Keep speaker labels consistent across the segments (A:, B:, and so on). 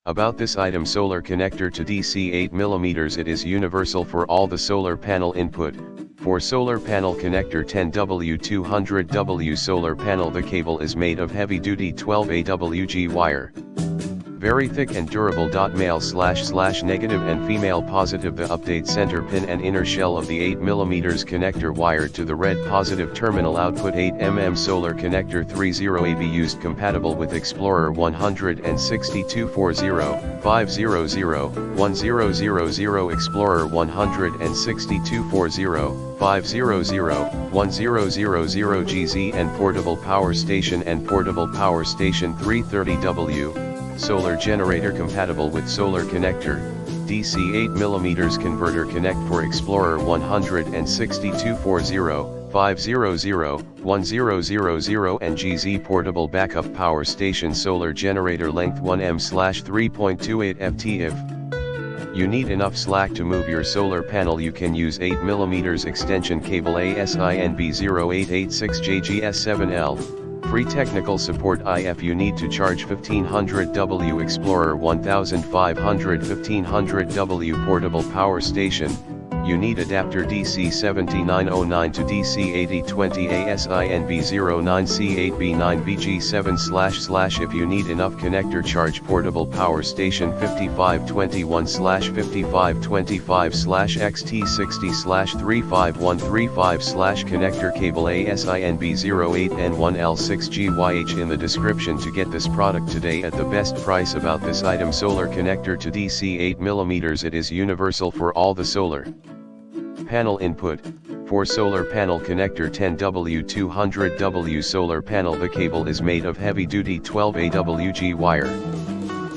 A: About this item: solar connector to DC 8mm. It is universal for all the solar panel input. For solar panel connector 10W200W solar panel, the cable is made of heavy duty 12AWG wire. Very thick and durable. Male/negative and female positive. The update center pin and inner shell of the 8mm connector wired to the red positive terminal. Output 8mm solar connector 30AB used, compatible with Explorer 16240, 500, 1000, Explorer 16240, 500, 1000 GZ, and portable power station 330W. Solar generator compatible with solar connector, DC 8mm converter connect for Explorer 16240, 500, 1000 and GZ. Portable backup power station. Solar generator length 1m/3.28 ft. If you need enough slack to move your solar panel, you can use 8mm extension cable ASINB0886JGS7L. Free technical support. If you need to charge 1500W Explorer 1500W portable power station, you need adapter DC7909 to DC8020 ASINB09C8B9VG7// If you need enough connector, charge portable power station 5521/5520/XT60/35135/ connector cable ASINB08N1L6GYH in the description to get this product today at the best price. About this item: solar connector to DC 8mm. It is universal for all the solar panel input. For solar panel connector 10W200W solar panel, the cable is made of heavy duty 12AWG wire.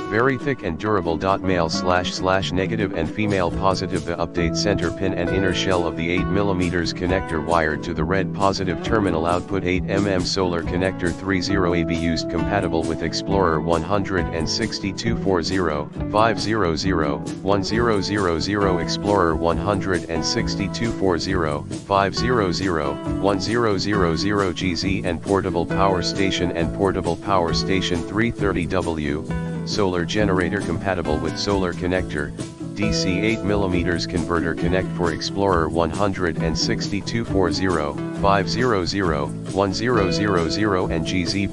A: Very thick and durable. Male/negative and female positive. The update center pin and inner shell of the 8mm connector wired to the red positive terminal. Output 8mm solar connector 30AB used, compatible with Explorer 16240, 500, 1000, Explorer 16240, 500, 1000 GZ, and portable power station 330W. Solar generator compatible with solar connector, DC 8mm converter connect for Explorer 16240, 500, 1000 and GZ.